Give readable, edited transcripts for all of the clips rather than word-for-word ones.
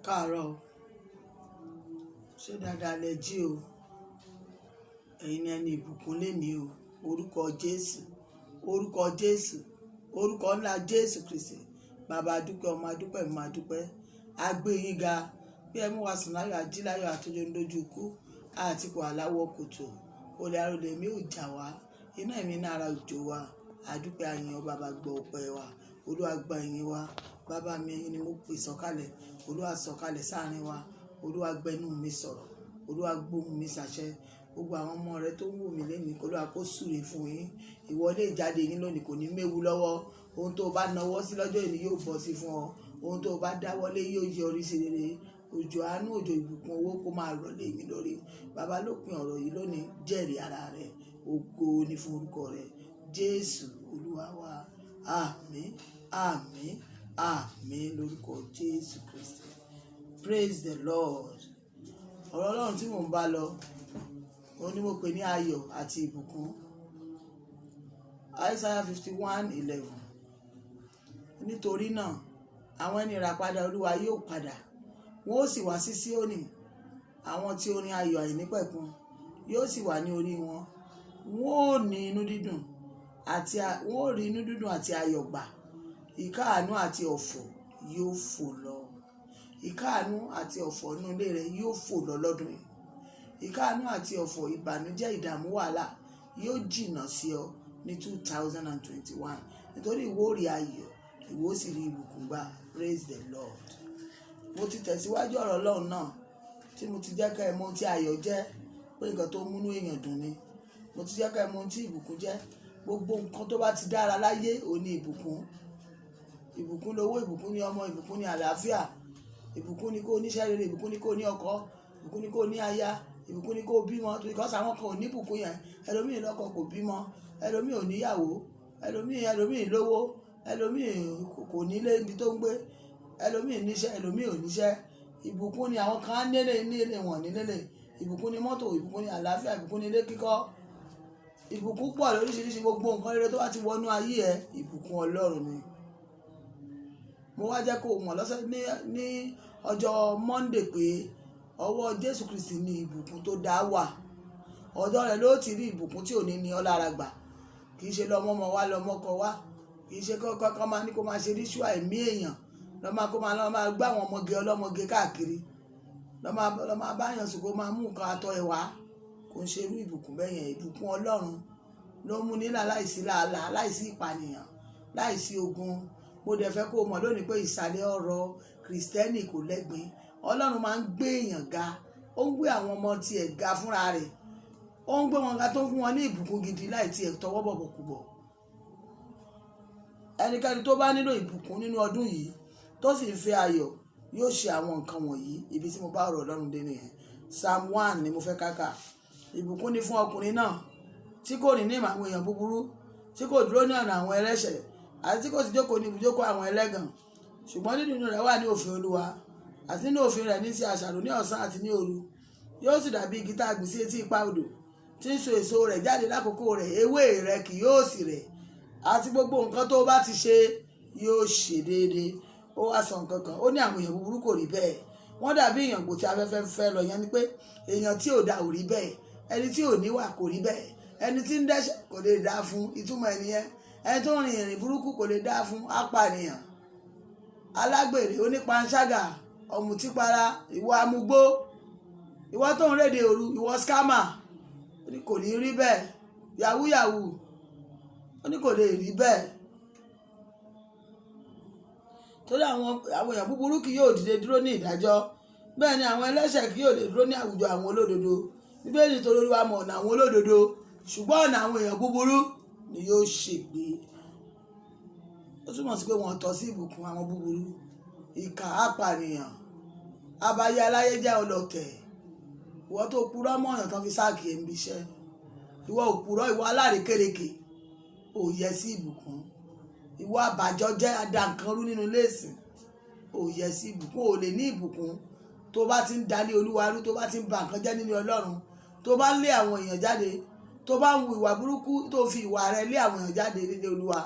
Káàárọ̀ ṣé dáadáa lẹ jí o, ẹ̀yin ni ẹni ìbùkún lénìí o, orúkọ Jésù, orúkọ Jésù, orúkọ ńlá Jésù Kristi. Bàbá adúpẹ́, ọmọ adúpẹ́, mi máa dúpẹ́, a gbé yín ga bí ẹ mú wa sùn láyọ̀, ají láyọ̀, àtúnjọ lójú ikú àti ipò aláwọ̀ kòtò, olè arólè mi ò jà wá, iná ẹ̀mí náà ara òjò wa, adúpẹ́ àyàn bàbá gbọ́ ọpẹ́ wa, Olúwa gba ìyìn wa, bàbá mi ẹ̀yin ni mo pè sọ̀kalẹ̀, Olúwa sọ̀kalẹ̀ sáàrin wa, Olúwa gbẹnu mi sọ̀rọ̀, Olúwa gbóhùn mi ṣàṣẹ. Gbogbo àwọn ọmọ rẹ tó ń wò mí lẹ́nìí, Olúwa kó súre fún yín, ìwọlé ìjáde yín lónìí kò ní méwu lọ́wọ́, ohun tó bá nawọ́ sí lọ́jọ́ ìní yóò bọ́ sí fún ọ, ohun tó bá dáwọ́lé yóò yọrí sí rere, òjò àánú, òjò ìbùkún owó kó máa rọ̀ lé mi lórí. Bàbá lópin ọ̀rọ̀ yìí lónìí, jẹ́rìí ara rẹ, ògo ni fún orúkọ rẹ, Jésù Olúwa wa, àmín, àmín, àmín lórúkọ Jésù Kristi. Praise the Lord. Ọ̀rọ̀ Ọlọ́run tí mò ń bá lọ, òun ni mo pè ní ayọ̀ àti ìbùkún. Isaiah 51:11. Nítorí náà àwọn ẹni ìràpadà Olúwa yóò padà, wọn ó sì wá sí Síónì, àwọn tí orin ayọ̀ àìnípẹ̀kun yóò sì wà ní orí wọn, wọn ó rí inú dídùn àti ayọ̀ gbà, ìkáàánú àti ọ̀fọ̀ yóò fò lọ. Ìkáàánú àti ọ̀fọ̀ inú ilé rẹ yóò fò lọ lọ́dún yìí. Ìkáàánú àti ọ̀fọ̀, ìbànújẹ́, ìdààmú, wàhálà yóò jìnnà sí ọ ní 2021, nítorí ìwọ rí ayọ̀, ìwọ sì rí ìbùkún gbà. Praise the Lord. Mo ti tẹ̀síwájú ọ̀rọ̀ Ọlọ́run náà tí mo ti jẹ́ ká ẹ mọ̀ ohun tí ayọ̀ jẹ́, pé nǹkan tó múnú èèyàn dùn ni. Mo ti jẹ́ ká ẹ mọ̀ ohun tí ìbùkún jẹ́. Gbogbo nǹkan tó bá ti dára láyé òun ni ìbùkún. Ìbùkún lówó, ìbùkún ní ọmọ, ìbùkún ní àlàáfíà, ìbùkún ní kó níṣẹ́ rere, ìbùkún ní kó ní ọkọ, ìbùkún ní kó ní aya, ìbùkún ní kó bímọ, because àwọn kan ò ní ìbùkún yẹn. Ẹlòmíì lọ́kọ kò bímọ, ẹlòmíì ò níyàwó, ẹlòmíì lówó, ẹlòmíì kò nílé ibi tó ń gbé, ẹlòmíì níṣẹ́, ẹlòmíì ò níṣẹ́. Ìbùkún ni àwọn kan nílé wọn nílé, ìbùkún ní mọ́tò, ìbùkún ní àlàáfíà, ìbùkún ní ilé kíkọ́. Ìbùkún pọ̀ lóríṣiríṣi, gbogbo nǹkan rere tó bá ti wọnú ayé ẹ, ìbùkún Ọlọ́run ni. Mo wá jẹ́ kó mọ̀ lọ́sẹ̀ ní ọjọ́ Monday pé ọwọ́ Jésù Kristi ni ìbùkún tó dá wà. Ọ̀dọ̀ rẹ̀ ló ti rí ìbùkún tí ò ní ní ọ lára gbà. Kì í ṣe lọ́mọ wá lọ́mọkọ wá, kì í ṣe kọ́kọ́ máa ní kó máa ṣe ríṣùà ẹ̀mí èèyàn, kó máa gbá àwọn ọmọge ọlọ́mọge káàkiri, lọ́ máa báyàn sùn kó máa mú nǹkan àtọ̀ ẹ̀ wá. Kò ń ṣe irú ìbùkún bẹ́ẹ̀ yẹn. Ìbùkún Ọlọ́run ló mú nílà láìsí làálàá, láìsí ìpànìyàn, láìsí ogun. Mo dẹ̀ fẹ́ kó mọ̀ lónìí pé ìsàlẹ̀ ọ̀rọ̀ Kristẹni kò lẹ́gbin. Ọlọ́run máa ń gbé èèyàn ga, ó ń gbé àwọn ọmọ tiẹ̀ ga fúnra rẹ̀, ó ń gbé wọn ga tó ń fún wọn ní ìbùkún gidi láì tiẹ̀ tọwọ́ bọ̀bọ̀kúbọ̀. Ẹnikẹ́ni tó bá nílò ìbùkún nínú ọdún yìí tó sì ń fẹ́ ayọ̀ yóò ṣe àwọn nǹkan wọ̀nyí. Ibi tí mo bá ọ̀rọ̀ Ọlọ́run dé nìyẹn. Psalm 1 ni mo fẹ́ kákà. Ìbùkún ni fún ọkùnrin náà tí kò ní ìmọ̀ àwọn èèyàn búburú, tí kò dúró ní ọ̀nà àwọn ẹlẹ́ṣẹ̀, àti tí kò sì jókòó ní ibùjókòó àwọn ẹlẹ́gàn. Ṣùgbọ́n nínú rẹ̀ wà ní òfin Olúwa, àti nínú òfin rẹ̀ ní ti àṣàrò ní ọ̀sán àti ní òru. Yóò sì dàbí igi tá a gbìn sí etí ipa odò, tí ń so èso rẹ̀ jáde lákòókò rẹ̀, ewé rẹ̀ kì yóò sì rẹ̀, àti gbogbo nǹkan tó bá ti ṣe yóò ṣe déédéé. Ó wá sọ nǹkan kan, ó ní àwọn èèyàn búburú kò rí bẹ́ẹ̀. Wọ́n dàbí èèyàn gbò tí afẹ́fẹ́ fẹ́ lọ. Yẹn ni pé èèyàn tí ò dá ò rí bẹ́ẹ̀, ẹni tí ò níwà kò rí bẹ́ẹ̀, ẹni tí ń dẹ́ṣẹ̀ kò lè dá fún. Ìtumọ̀ ẹni yẹn, ẹni tó ń rin ìrìn burúkú kò lè dá fún. Apànìyàn, alágbèrè, onípanṣágà, ọ̀mùtípara, ìwọ amúgbó, ìwọ tó ń rédè òru, ìwọ scammer, ó ní kò ní rí bẹ́ẹ̀. Yahoo yahoo, ó ní kò lè rí bẹ́ẹ̀. Torí àwọn èèyàn búburú kì yóò dìde dúró ní ìdájọ́, bẹ́ẹ̀ ni àwọn ẹlẹ́ṣẹ̀ kì yóò lè dúró ní àwùjọ àwọn olódodo. Bíbélì torí Olúwa mọ̀ ọ̀nà àwọn olódodo, ṣùgbọ́n ọ̀nà àwọn èèyàn búburú ni yóò ṣègbé. Ó túmọ̀ sí pé wọ́n tọ́ sí ìbùkún àwọn búburú. Ìkà, apànìyàn, abayé aláyé jẹ́ ọlọ̀tẹ̀, ìwọ tó purọ́ mọ́ ọ̀yàn tán fi sáàkì ẹ̀ ń bíṣẹ́, ìwọ òpùrọ́, ìwọ alárékérekè, ò yẹ sí ìbùkún. Ìwọ àbàjọ jẹ́ adànkanrú nínú léèsìn, ò yẹ sí ìbùkún. Ò lè ní ìbùkún tó bá ti ń dalé Olúwa rú, tó bá ti ń ba nǹkan jẹ́ nínú Ọlọ́run, tó bá ń lé àwọn èèyàn jáde, tó bá ń hu ìwà burúkú, tó fi ìwà rẹ lé àwọn èèyàn jáde nílé Olúwa,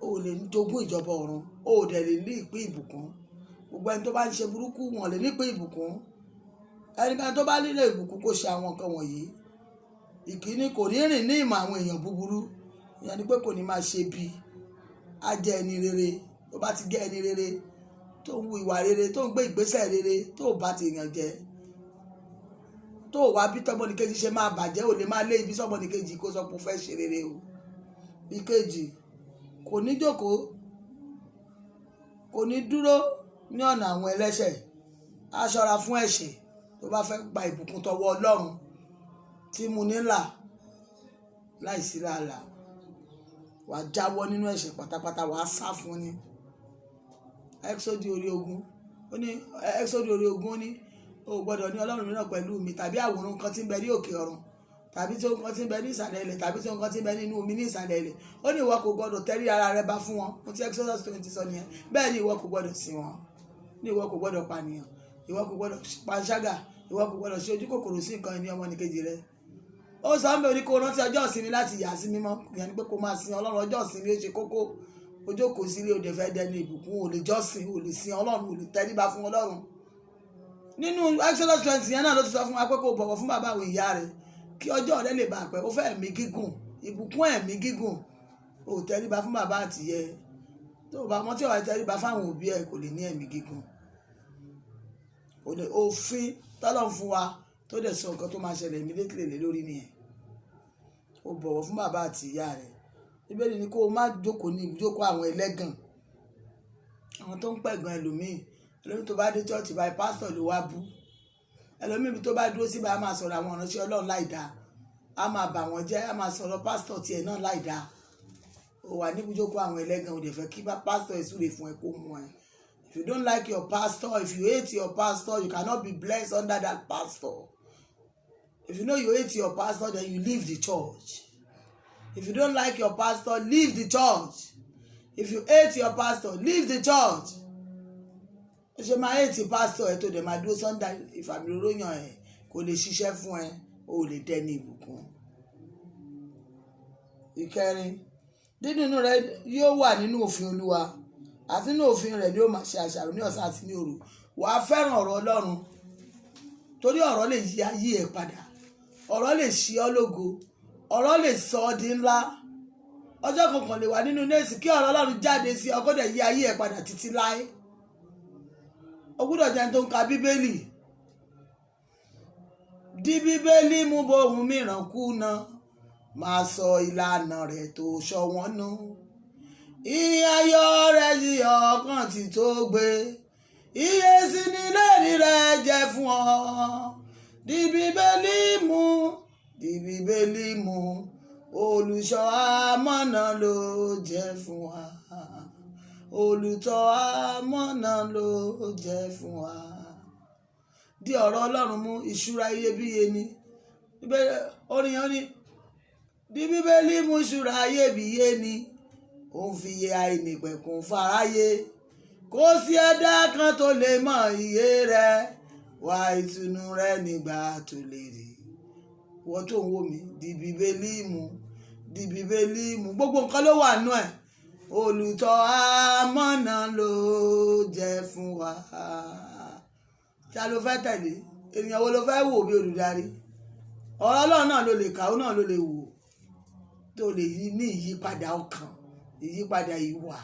ò lè jogún ìjọba ọ̀run, ò dẹ̀ lè ní ìpín ìbùkún. Gbogbo ẹni tó bá ń ṣe burúkú wọn lè ní ìpín ìbùkún. Ẹnikẹ́ni tó bá nílò ìbùkún kó ṣe àwọn nǹkan wọ̀nyí. Ìkíní, kò ní rìn ní ìmọ̀ àwọn èèyàn búburú, ìyẹn ni pé kò ní máa ṣe bí. Á jẹ́ ẹni rere. Tó bá ti jẹ́ ẹni rere, tó ń hu ìwà rere, tó ń gbé ìgbésẹ̀ rere, tó bá ti èèyàn jẹ, tó wá bí tọmọnìkejì ṣe máa bàjẹ́, ò lè máa lé ibi sọmọnìkejì kó sọ pé ó fẹ́ ṣe rere o. Ìkejì, kò ní jókòó, kò ní dúró ní ọ̀nà àwọn ẹlẹ́ṣẹ̀. Á ṣọ́ra fún ẹ̀ṣẹ̀. Tó bá fẹ́ gba ìbùkún tọwọ́ Ọlọ́run tí mu nílà láìsí làálàá, wà á jáwọ́ nínú ẹ̀ṣẹ̀ pátápátá, wà á sá fún ni. Ẹ́kísódù orí 20 ó ní, Ẹ́kísódù orí 20 ó ní, o gbọ́dọ̀ ní Ọlọ́run mìíràn pẹ̀lú mi, tàbí àwòrán kan tí ń bẹ ní òkè ọ̀run, tàbí tí nǹkan tí ń bẹ ní ìsàlẹ̀ ilẹ̀, tàbí tí nǹkan tí ń bẹ nínú omi ní ìsàlẹ̀ ilẹ̀. Ó ní ìwọ kò gbọ́dọ̀ tẹrí ara rẹ bá fún wọn. Mo ti Exodus 20 sọ nìyẹn. Bẹ́ẹ̀ ni ìwọ kò gbọ́dọ̀ sìn wọn. Ní ìwọ kò gbọ́dọ̀ pànìyàn, ìwọ kò gbọ́dọ̀ panṣágà, ìwọ kò gbọ́dọ̀ ṣe ojú kòkòrò sí nǹkan ìní ọmọnìkejì rẹ. Ó sọ mí, ó ní kó rántí ọjọ́ ìsinmi láti yà sí mímọ́. Ìyẹn ni pé kó máa sin Ọlọ́run. Ọjọ́ ìsinmi ó ṣe kókó. Ó jókòó sílé, ó dẹ̀ fẹ́ dẹni ìbùkún, ò lè jọ́sìn, ò lè sin Ọlọ́run, ò lè tẹríba fún Ọlọ́run. Nínú Exodus 20 yẹn náà ló ti sọ fún wa pé kó bọ̀wọ̀ fún bàbá àwọn ìyá rẹ̀ kí ọjọ́ rẹ̀ lè bá pẹ́. Ó fẹ́ ẹ̀mí gígùn, ìbùkún ẹ̀mí gígùn. Ò tẹríba fún bàbá àtìyẹ. Tó bá mọ́ tí ó wà tẹríba fáwọn òbí ẹ̀ kò lè ní ẹ̀mí gígùn. Òfin tọ́lọ́run fún wa tó dẹ̀ sọ nǹkan tó máa ṣẹlẹ̀ immediately lé lórí nìyẹn. Ó bọ̀wọ̀ fún bàbá àti ìyá rẹ̀. Bíbélì ní kó o má jókòó ní ibùjókòó àwọn ẹlẹ́gàn, àwọn tó ń pẹ̀gàn ẹlòmíì. Ẹlòmíì tó bá dé church báyìí pásítọ̀ ló wá bú. Ẹlòmíì tó bá dúró síbẹ̀ á máa sọ̀rọ̀ àwọn ìránṣẹ́ Ọlọ́run láìdáa, á máa bà wọ́n jẹ́, á máa sọ̀rọ̀ pásítọ̀ tiẹ̀ náà láìdáa. Ó wà ní ibùjókòó àwọn ẹlẹ́gàn, ò dẹ̀ fẹ́ kí pásítọ̀ ẹ̀ súre fún ẹ kó mú ẹ. If you don't like your pastor, if you hate your pastor, you cannot be blessed under that pastor. If you know you hate your pastor, then you leave the church. If you don't like your pastor, leave the church. If you hate your pastor, leave the church. Ṣé máa hate pastor ẹ tó dẹ̀ máa dúró Sunday ìfàmì ròyàn ẹ kò lè ṣiṣẹ́ fún ẹ, o lè dẹni ìbùkún. Ìkẹrin, dídùn rẹ yóò wà nínú òfin Olúwa, àti nínú òfin rẹ̀ ni ó máa ṣe àṣàrò ní ọ̀sán àti ní òru. Wà á fẹ́ràn ọ̀rọ̀ Ọlọ́run, torí ọ̀rọ̀ lè yí ayé ẹ padà, ọ̀rọ̀ lè ṣí ọ lógo, ọ̀rọ̀ lè sọ ọ́ di ńlá. Ọjọ́ kankan lè wà nínú nẹ́ẹ̀sì kí ọ̀rọ̀ Ọlọ́run jáde sí ọ kó dẹ̀ yí ayé ẹ padà títí láé. O gbúdọ̀ jẹ́ tó ń ka Bíbélì. Di Bíbélì mú bóhun mìíràn kùnà, máa sọ ìlànà rẹ̀ tó ṣọ̀wọ́n nù. Ìyáyọ̀ rẹ̀ yí ọkàn tí tó gbé, iye sí ni lẹ́rí rẹ̀ jẹ́ fún ọ. Di Bíbélì mú, di Bíbélì mú, olùṣọ́ amọ̀nà ló jẹ́ fún wa. Olùtọ́ amọ̀nà ló jẹ́ fún wa. Di ọ̀rọ̀ Ọlọ́run mú, ìṣúra iyebíye ni. Orin yẹn ni, di Bíbélì mú, ìṣúra iyebíye ni. Ó ń fi iye àìnípẹ̀kun fáráyé. Kò sí ẹ̀dá kan tó lè mọ iye rẹ̀, wá ìtùnú rẹ̀ nígbà tó lè rí. Wọ́n tó ń wò mí, di Bíbélì mú, di Bíbélì mú. Gbogbo nǹkan ló wà nú ẹ̀. Olùtọ́ amọ̀nà ló jẹ́ fún wa. Tí a ló fẹ́ tẹ̀lé, ènìyàn wo ló fẹ́ wò bí olùdarí? Ọ̀rọ̀ Ọlọ́run náà ló lè kà, ó náà ló lè wò, tó lè ní ìyípadà ọkàn, ìyípadà ìwà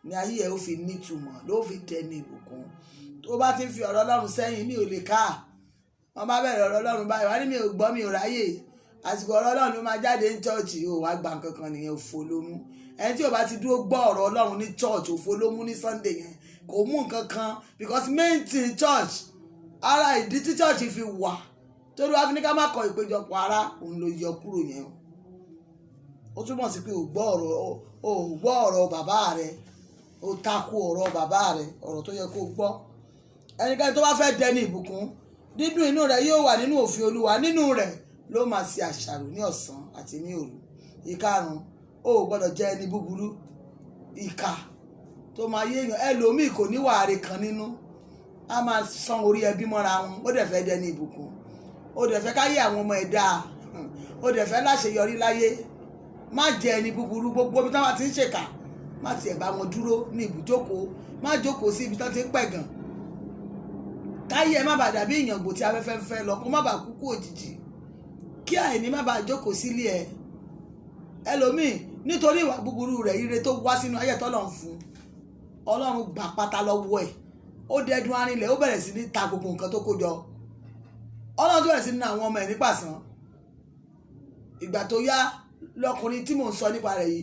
ní ayé ẹ̀ ó fi nítumọ̀, ló fi tẹni ìbùkún. ìbùkún. Tó bá ti ń fi ọ̀rọ̀ Ọlọ́run sẹ́yìn mi ò lè ká. Wọ́n bá bẹ̀rẹ̀ ọ̀rọ̀ Ọlọ́run báyìí wá ní mi ò gbọ́ mi ò ráyè. Àsìkò ọ̀rọ̀ Ọlọ́run ló máa jáde ní chọ́ọ̀chì ò wá gba nǹkan kan nìyẹn, òfo ló mú. Ẹni tí ò bá ti dúró gbọ́ ọ̀rọ̀ Ọlọ́run ní church, òfo ló mú ní Sunday yẹn, kò mú nǹkan kan, because main thing church, ara ìdí tí church fi wà tó ló wá fi ní ká má kọ ìpéjọpọ̀ ara òun ló yọ kúrò yẹn. Ó túmọ̀ sí pé ò gbọ́ ọ̀rọ̀ bàbá rẹ, ó takò ọ̀rọ̀ bàbá rẹ, ọ̀rọ̀ tó yẹ kó gbọ́. Ẹnikẹ́ni tó bá fẹ́ dẹni ìbùkún, dídùn inú rẹ̀ yóò wà nínú òfin Olúwa, nínú rẹ̀ ló máa ṣe àṣàrò ní ọ̀sán àti ní òru. Ìkarùn, ó gbọ́dọ̀ jẹ́ ẹni búburú, ìkà tó máa yéèyàn. Ẹlòmíì kò ní wàárí kan nínú, a máa san orí ẹbí mọ́ra wọn. Ó dẹ̀ fẹ́ dẹni ìbùkún, ó dẹ̀ fẹ́ káyé àwọn ọmọ ẹ̀ dáa, ó dẹ̀ fẹ́ láṣeyọrí láyé. Má jẹ́ ẹni búburú. Gbogbo ibi táwọn ti ń ṣèkà, má tiẹ̀ bá wọn dúró ní ibùjókòó, má jókòó sí ibi tí wọ́n ti ń pẹ̀gàn. Káyé ẹ má bàa dàbí ìyàngbò tí afẹ́fẹ́ ń fẹ́ lọ, kó má bàa kúkú òjijì, kí àìní má bàa jókòó sílé ẹ. Ẹlòmíì nítorí ìwà búburú rẹ̀, ire tó wá sínú ayé t'Ọlọ́run fún, Ọlọ́run gbà pátá lọ́wọ́ ẹ̀. Ó dẹdun arinlẹ̀, ó bẹ̀rẹ̀ sí ní ta gbogbo nǹkan tó kó jọ. Ọlọ́run tó bẹ̀rẹ̀ sí ní àwọn ọmọ ẹ̀ nípasàn. Ìgbà tó yá lọkùnrin tí mò ń sọ nípa rẹ̀ yìí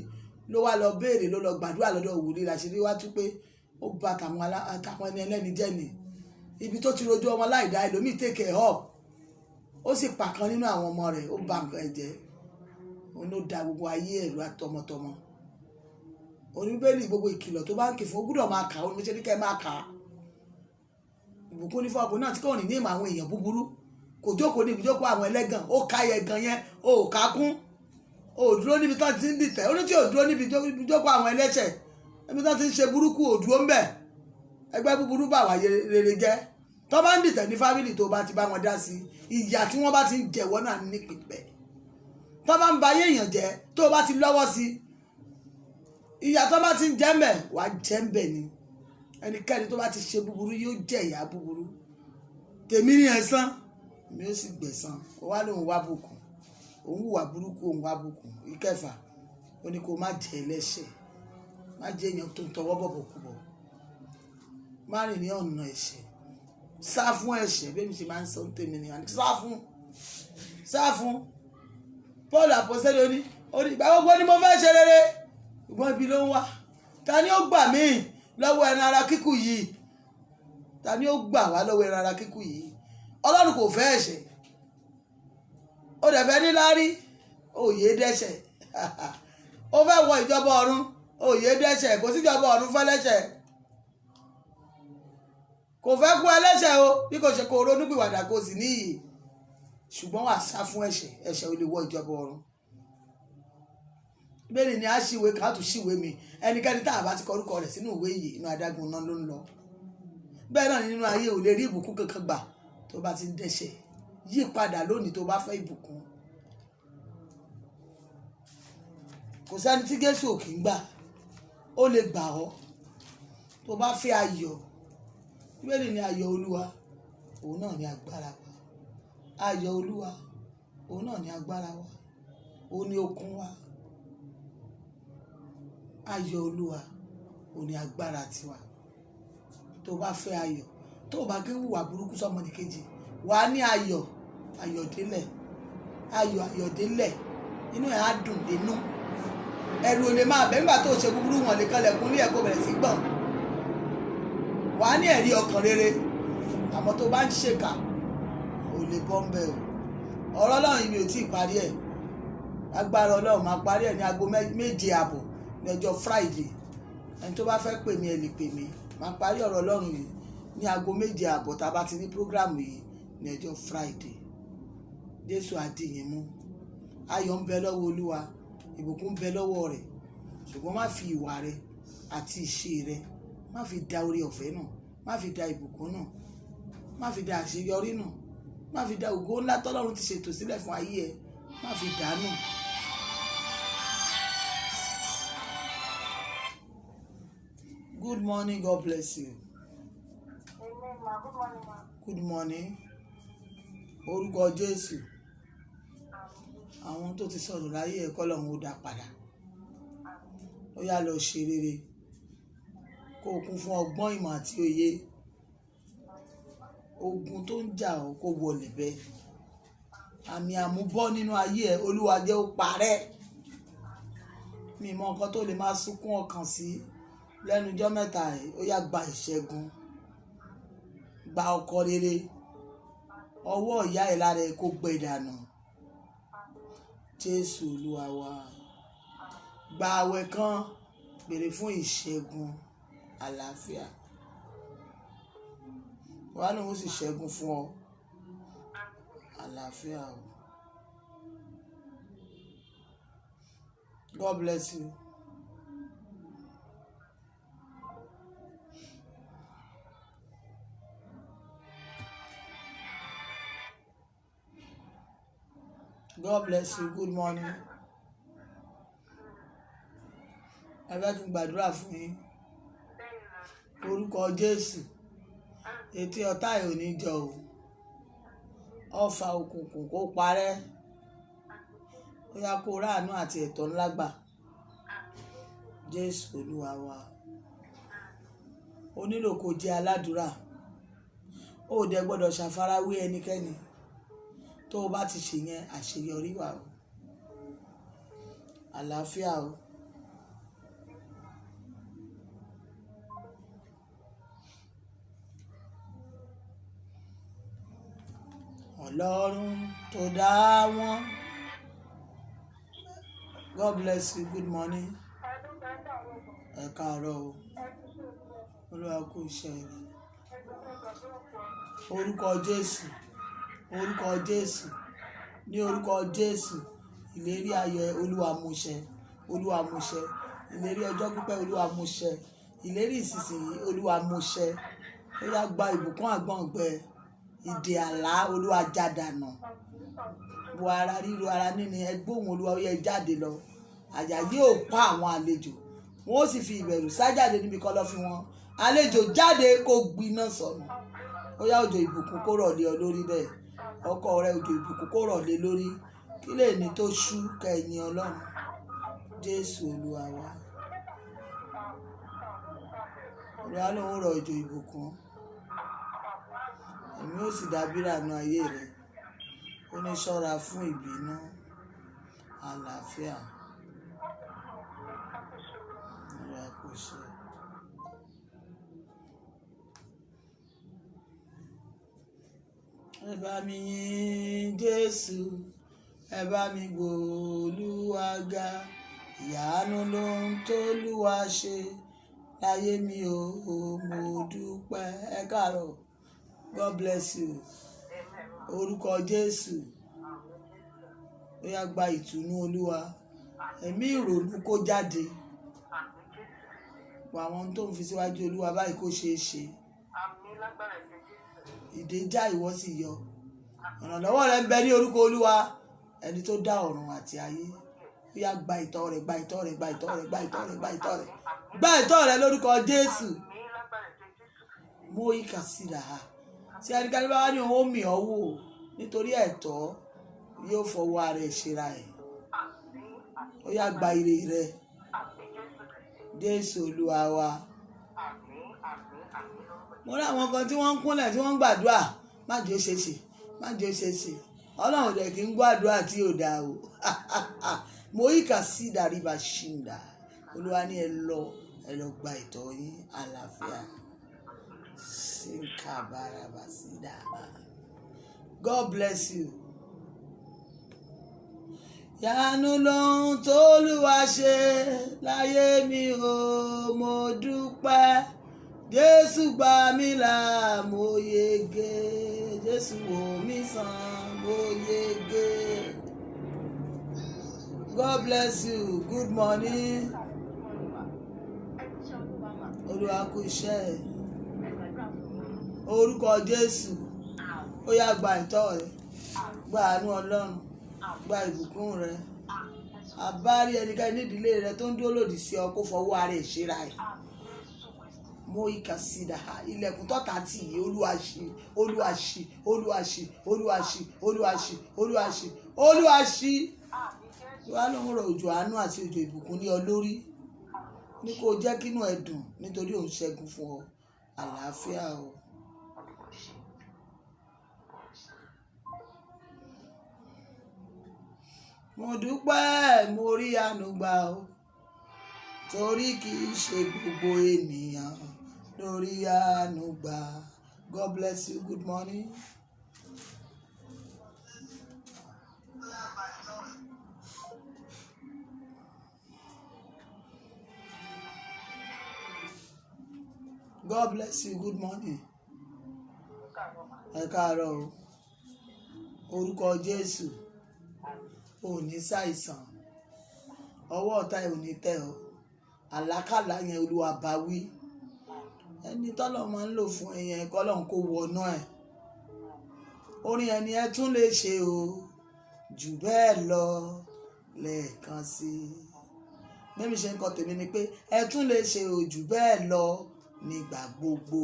ló wá lọ béèrè, ló lọ gbàdúrà lọ́dọ̀ wòlíì, láṣìírí wá tú pé ó ba àtàwọn ẹni ẹlẹ́ni jẹ́ ni. Ibi tó ti rojú ọmọ láìdá, ẹlòmíì take it up, ó sì pa kan nínú àwọn ọmọ rẹ̀, ó ba nǹkan ẹ̀ jẹ́. Òun ló da gbogbo ayé ẹ̀rù àtọmọtọmọ. Oníbẹ̀lì gbogbo ìkìlọ̀ tó bá ń kì fún, ó gbúdọ̀ máa kà ó, ní ṣe ní kẹ́ máa kà á. Ìbùkún ní fún ọkùnrin náà tí kò ní ní ìmọ̀ àwọn èèyàn búburú, kò jókòó ní ibùjókòó àwọn ẹlẹ́gàn, ó ká ẹ̀gàn yẹn, ó ká kún, ó dúró níbi tó ti ń dìtẹ̀. Ó ní tí ò dúró níbi ibùjókòó àwọn ẹlẹ́ṣẹ̀, níbi tó ti ń ṣe burúkú, ò dúró ń bẹ̀. Ẹgbẹ́ búburú bà wá rere jẹ́. Tó bá ń dìtẹ̀ ní fámìlì tó bá ti bá wọn dá sí, ìyà tí wọ́n bá ti ń jẹ̀wọ́ náà ní pípẹ́. Tó bá ń ba ayé èèyàn jẹ́, tó bá ti lọ́wọ́ sí, ìyà tó bá ti ń jẹ́ mbẹ̀, wà á jẹ́ mbẹ̀ ni. Ẹnikẹ́ni tó bá ti ṣe búburú yóò jẹ ìyà búburú. Tèmi ní ẹ̀san, mi ó sì gbẹ̀san. Ó wá lóun wá bùkún, òun hùwà burúkú, òun wá bùkún. Ìkẹfà, ó ní kó má jẹ ẹlẹ́ṣẹ̀, má jẹ èèyàn tó ń tọwọ́ bọ̀bọ̀ kú bọ̀, má rìn ní ọ̀nà ẹ̀ṣẹ̀, sá fún ẹ̀ṣẹ̀. Bí mi ṣe máa ń sọ tèmi ni, sá fún. Paul àpọ́sítélì ó ní ìgbà gbogbo ni mo fẹ́ ṣe rere, ṣùgbọ́n ibi ló ń wá. Ta ni ó gbà mí lọ́wọ́ ẹran ara kíkú yìí? Ta ni ó gbà wá lọ́wọ́ ẹran ara kíkú yìí? Ọlọ́run kò fẹ́ ẹ̀ṣẹ̀, ó dẹ̀ fẹ́ níláárí, òye dẹ́ṣẹ̀. Ó fẹ́ wọ ìjọba ọ̀run, òye dẹ́ṣẹ̀. Kò sí ìjọba ọ̀run fẹ́lẹ́ṣẹ̀, kò fẹ́ kú ẹlẹ́ṣẹ̀ o, bí kò ṣe kó ronúpìwàdà kó sì níyì. Ṣùgbọ́n wà sá fún ẹ̀ṣẹ̀, ẹ̀ṣẹ̀ ò lè wọ ìjọba ọ̀run. Bẹ́ẹ̀ ni a ṣìwé kan tún ṣìwé mi. Ẹnikẹ́ni tá a bá ti kọ orúkọ rẹ̀ sínú ìwé yìí, inú adágún náà ló ń lọ. Bẹ́ẹ̀ náà nínú ayé ò lè rí ìbùkún kankan gbà tó bá ti ń dẹ́ṣẹ̀. Yí padà lónìí tó bá fẹ́ ìbùkún. Kò sẹ́ni tí Jésù ò kì í gbà, ó lè gbà ọ́ tó bá fẹ́ ayọ̀. Bẹ́ẹ̀ ni ayọ̀ Olúwa, òun náà ni agbára wa. Ayọ̀ Olúwa, òun náà ni agbára wa, òun ni okun wa. Ayọ̀ Olúwa, òun ni agbára tiwa. Tó bá fẹ́ ayọ̀, tó bá gé hùwà burúkú sọ́mọnìkejì, wà á ní ayọ̀, ayọ̀délẹ̀, ayọ̀délẹ̀, inú ẹ̀ á dùn dénú. Ẹ̀rù ò lè máa bẹ̀ nígbà tó ṣe búburú, wọn lè kanlẹ̀kùn ní ẹ̀kọ́ bẹ̀rẹ̀ sí gbọ̀n. Wà á ní ẹ̀rí ọkàn rere. Àmọ́ tó bá ń ṣèkà, ò lè bọ́ ń bẹ̀ o. Ọ̀rọ̀ Ọlọ́run yìí mi ò tí ì parí ẹ̀. Agbára Ọlọ́run máa parí ẹ̀ ní aago 7:30 ní ọjọ́ Friday. Ẹni tó bá fẹ́ pè mí, ẹ lè pè mí. Máa parí ọ̀rọ̀ Ọlọ́run yìí ní aago 7:30 tá a bá ti ní prógráàmù yìí ní ọjọ́ Friday. Jésù á dì yín mú. Ayọ̀ ń bẹ lọ́wọ́ Olúwa, ìbùkún ń bẹ lọ́wọ́ rẹ̀. Ṣùgbọ́n má fi ìwà rẹ àti ìṣe rẹ, má fi da oore ọ̀fẹ́ náà, má fi da ìbùkún náà, má fi da àṣeyọrí náà, má fi da ògo ńlá tọ́lọ́run ti ṣètò sílẹ̀ fún ayé ẹ, má fi dànù. Good morning, God bless you. Amen, ma. Good morning, ma. Good morning. Orúkọ Jésù. Àwọn tó ti sọ̀rọ̀ láyé ẹ̀kọ́ lọ́hùn ó dá padà. Ó yá lọ ṣe rere. Kó o kún fún ọgbọ́n, ìmọ̀ àti òye. ogun tó ń jà ọ́ kó wọlé bẹ́ẹ̀. Àmì àmúbọ́ nínú ayé ẹ Olúwa jẹ́ ó parẹ́. Mi mọ nǹkan tó lè máa sunkún ọkàn sí lẹ́nu ọjọ́ mẹ́ta yìí. Ó yá gba ìṣẹ́gun, gba ọkọ rere, ọwọ́ ìyá ẹ̀ lára ẹ̀ kó gbẹ dànù. Jésù Olúwa wa. Gba àwẹ̀ kan, béèrè fún ìṣẹ́gun, àlàáfíà. Wàá lóun sì ṣẹ́gun fún ọ, àlàáfíà o. God bless you. God bless you. Good morning. Ẹ fẹ́ kí n gbàdúrà fún yín. Orúkọ Jésù. Etí ọ̀tá ẹ̀ ò ní jọ o. Ọfà òkùnkùn kó parẹ́. Ó yá kó ráàánú àti ẹ̀tọ́ ńlá gbà. Jésù Olúwa wa. O nílò kó jẹ́ aládùúrà. O ò dẹ̀ gbọ́dọ̀ ṣàfarawé ẹnikẹ́ni. Tó o bá ti ṣe yẹn, àṣeyọrí wà o. Àlàáfíà o. Ọlọ́run tó dá wọn. God bless you. Good morning. Ẹ káàárọ̀ o. Olúwa kú iṣẹ́ rẹ̀. Orúkọ Jésù. Orúkọ Jésù. Ní orúkọ Jésù. Ìlérí ayọ̀ Olúwa mú ṣẹ. Olúwa mú ṣẹ. Ìlérí ọjọ́ pípẹ́ Olúwa mú ṣẹ. Ìlérí ìsinsìnyí Olúwa mú ṣẹ. Ó yá gba ìbùkún àgbọ̀ngbẹ. Ìdè àlá Olúwa já dànù. Wo ara ríro ara níní ẹgbóhùn Olúwa ó yẹ jáde lọ. Àyà yóò pa àwọn àlejò. Wọ́n ó sì fi ìbẹ̀rù sá jáde níbi kọ̀lọ̀fín wọn. Àlejò jáde kó gbiná sọnù. Ó yá òjò ìbùkún kó rọ̀ lé ọ lórí bẹ́ẹ̀. Ọkọ rẹ òjò ìbùkún kó rọ̀ lé lórí. Kí lè ní tó ṣú kẹ̀yìn Ọlọ́run. Jésù Olúwa wa. Olúwa ló ń rọ̀ òjò ìbùkún. Èmi ó sì dábìrà nínú ayé rẹ. Ó ní ṣọ́ra fún ìbínú, àlàáfíà. Olúwa kò ṣe. Ẹ bá mi yìn Jésù, ẹ bá mi gbé Olúwa ga. Ìyanu lohun t'Olúwa ṣe láyé mi o, mo dúpẹ́. Ẹ káàárọ̀. God bless you. Orúkọ Jésù. Ó yá gba ìtùnú Olúwa. Ẹ̀mí ìrònú kó jáde. Wà àwọn tó ń fi síwájú Olúwa báyìí kó ṣeé ṣe. Ìdè já ìwọ sì yọ. Ìrànlọ́wọ́ rẹ ń bẹ ní orúkọ Olúwa. Ẹni tó dá ọ̀run àti ayé. Ó yá gba ìtọ́ rẹ, gba ìtọ́ rẹ, gba ìtọ́ rẹ, gba ìtọ́ rẹ, gba ìtọ́ rẹ. Gba ìtọ́ rẹ lórúkọ Jésù. Mo ìkà síra ha. Tí ẹnikẹ́ni bá wá ní òun ó mì ọ́ wò nítorí ẹ̀tọ́ yóò fọwọ́ ara ẹ̀ ṣera ẹ̀. Ó yá gba ire rẹ. Jésù Olúwa wa. Mo rí àwọn kan tí wọ́n ń kúnlẹ̀ tí wọ́n ń gbàdúrà. Má jẹ́ ó ṣe ṣe. Má jẹ́ ó ṣe ṣe. Ọlọ́run dẹ̀ kí ń gbàdúrà tí ò dáa o. Mo ìkà sí ìdaríba ṣìndà. Olúwa ní ẹ lọ gba ìtọ́ yín, àlàáfíà. God bless you. Ìyanu lohun t'Olúwa ṣe láyé mi o, mo dúpẹ́. Jésù gbà mí là, mo yege. Jésù wò mí sàn, mo yege. God bless you. Good morning. Olúwa kú iṣẹ́ ẹ̀. Orúkọ Jésù. Ó yá gba ìtọ́ rẹ. Gba àánú Ọlọ́run. Gba ìbùkún rẹ. Àbárí ẹnikẹ́ni nídìílé rẹ tó ń dúró lòdì sí ọ kó fọwọ́ ara ẹ̀ ṣera ẹ̀. Mo ìkà sí ìdáhà. Ilẹ̀kùn tọ́ta tì yí Olúwa ṣí, Olúwa ṣí, Olúwa ṣí, Olúwa ṣí, Olúwa ṣí, Olúwa ṣí, Olúwa ṣí. Olúwa ló ń rọ̀ òjò àánú àti òjò ìbùkún ní ọ lórí. Ní kó jẹ́ kínú ẹ dùn nítorí òun ṣẹ́gun fún ọ. Àlàáfíà o. mo dúpẹ́ mo rí àánú gbà o torí kì í ṣe gbogbo ènìyàn lórí àánú gbà. God bless you. Good morning. God bless you. Good morning. Ẹ káàárọ̀ o. Orúkọ Jésù. Ò ní ṣàìsàn. Ọwọ́ ọ̀tá ẹ̀ ò ní tẹ̀ ọ́. Àlákàlà yẹn Olúwa bá wí. Ẹni tọ́lọ̀ máa ń lò fún ẹ̀yẹn kọ́lọ́n kó wọnú ẹ̀. Orin ẹni ẹ tún lè ṣe o jù bẹ́ẹ̀ lọ lẹ́ẹ̀kan sí i. Mẹ́mi ṣe ń kọ tèmi ni pé ẹ tún lè ṣe o jù bẹ́ẹ̀ lọ nígbà gbogbo.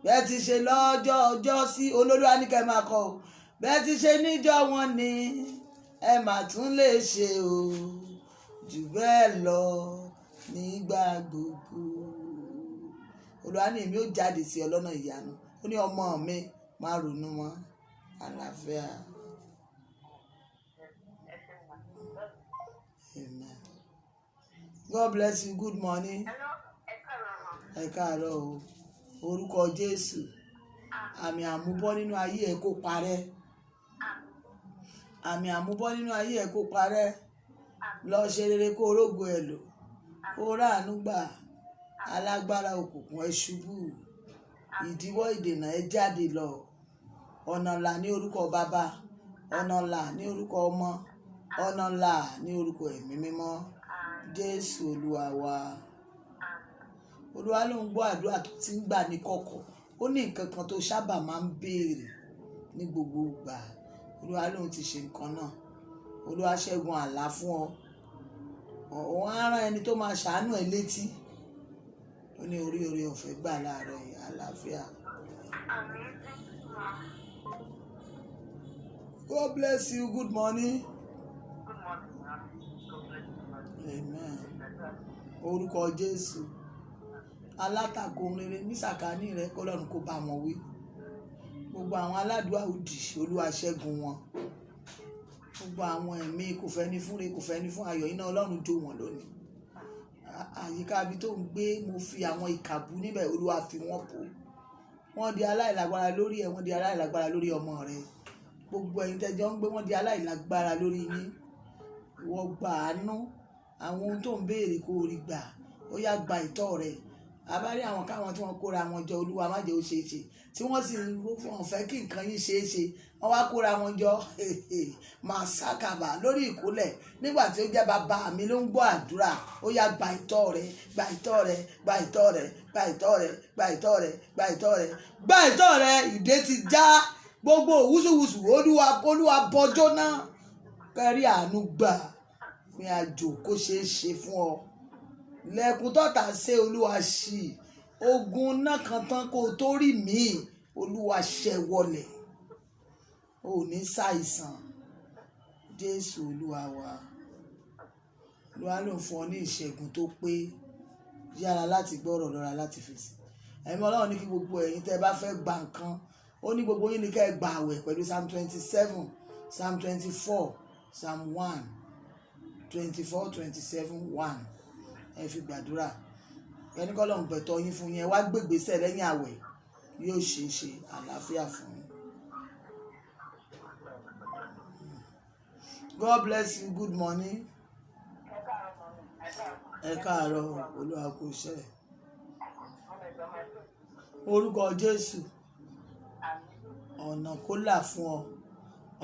Bẹ́ẹ̀ ti ṣe lọ́jọ́ ọjọ́ sí Olúwa ní kẹ́ máa kọ o. Bẹ́ẹ̀ ti ṣe níjọ́ wọn ni ẹ mà tún lè ṣe o jù bẹ́ẹ̀ lọ nígbà gbogbo. Olúwa ní èmi ó jáde sí ọ lọ́nà ìyanu. Ó ní ọmọ mi máa ronú mọ́ àlàáfíà. Amen. God bless you. Good morning. Ẹ káàárọ̀ o. Orúkọ Jésù. Àmì àmúbọ́ nínú ayé ẹ kó parẹ́. Àmì àmúbọ́ nínú ayé ẹ kó parẹ́. Lọ ṣe rere kó rógo ẹ lò. Kó ráàánú gbà. Alágbára òkùnkùn ẹ ṣubú. Ìdíwọ́ ìdènà ẹ jáde lọ. Ọ̀nà là ní orúkọ Bàbá. Ọ̀nà là ní orúkọ Ọmọ. Ọ̀nà là ní orúkọ Ẹ̀mí Mímọ́. Jésù Olúwa wa. Olúwa ló ń gbọ́ àdúrà tó ti ń gbà ní kọ̀kọ̀. Ó ní nǹkan kan tó sábà máa ń béèrè ní gbogbo ìgbà. Olúwa ló ń ti ṣe nǹkan náà. Olúwa ṣẹ́gun àlá fún ọ. Òun á rán ẹni tó máa ṣàánú ẹ létí. Ó ní orí ọ̀fẹ́ gbà láàárọ̀ yìí. Àlàáfíà. God bless you. Good morning. Amen. Orúkọ Jésù. Alátakò rere ní sàkání rẹ kọ́lọ́run kó bá wọn wí. Gbogbo àwọn aládùúgbò òdì Olúwa ṣẹ́gun wọn. Gbogbo àwọn ẹ̀mí kò fẹ́ ní fúnre kò fẹ́ ní fún ayọ̀ iná Ọlọ́run jó wọn lónìí. Àyíká ibi tó ń gbé mo fi àwọn ìkàbú níbẹ̀ Olúwa fi wọ́n bò. Wọ́n di aláìlágbára lórí ẹ̀ wọ́n di aláìlágbára lórí ọmọ rẹ. Gbogbo ẹ̀yin tẹ́jọ́ ń gbé wọ́n di aláìlágbára lórí yín. Ìwọ gba àánú àwọn ohun tó ń béèrè kó rí gbà. Ó yá gba ìtọ́ rẹ. Àbárí àwọn káwọn tí wọ́n kóra wọn jọ Olúwa má jẹ́ ó ṣe é ṣe tí wọ́n sì wọ́n fẹ́ kí nǹkan yín ṣe é ṣe wọ́n wá kóra wọn jọ máa sákàbà lórí ìkólẹ̀ nígbà tí ó jẹ́ bàbá mi ló ń gbọ́ àdúrà. Ó yá gba ìtọ́ rẹ gba ìtọ́ rẹ gba ìtọ́ rẹ gba ìtọ́ rẹ gba ìtọ́ rẹ gba ìtọ́ rẹ gba ìtọ́ rẹ. Ìdè ti já gbogbo wùsùwùsù Olúwa bọjọ́ náà kárí àánú gbà ní àjò kó ṣeé ṣe fún ọ. Lẹ́kùn tọ́ta ṣe Olúwa ṣí ogun náà kan tán kó tó rí mi Olúwa ṣẹ́ wọlẹ̀. Ò ní ṣàìsàn Jésù Olúwa wa. Olúwa ló ń fún ọ ní ìṣẹ́gun tó pé yára láti gbọ́rọ̀ lọ́ra láti fèsì. Ẹ̀mí Ọlọ́run ní kí gbogbo ẹ̀yin tẹ́ bá fẹ́ gba nǹkan ó ní gbogbo yín ní kẹ́ ẹ gba àwẹ̀ pẹ̀lú Psalm 27 Psalm 24 Psalm 1 24 27 1 ẹ fi gbàdúrà ẹni kọ́ lọ́n gbẹ̀tọ́ yín fún yẹn wá gbègbèsẹ̀ lẹ́yìn àwẹ̀ yóò ṣe é ṣe àlàáfíà fún yín. God bless you. Good morning. Ẹ káàárọ̀ Olúwa kò ṣe. Orúkọ Jésù. Ọ̀nà kó là fún ọ.